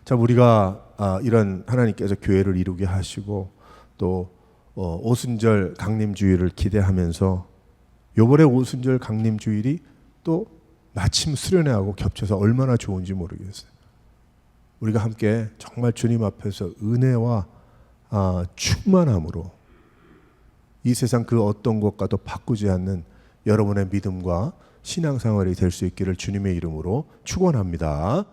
자, 우리가 이런 하나님께서 교회를 이루게 하시고 또 오순절 강림주일을 기대하면서 요번에 오순절 강림주일이 또 마침 수련회하고 겹쳐서 얼마나 좋은지 모르겠어요. 우리가 함께 정말 주님 앞에서 은혜와 충만함으로 이 세상 그 어떤 것과도 바꾸지 않는 여러분의 믿음과 신앙생활이 될 수 있기를 주님의 이름으로 축원합니다.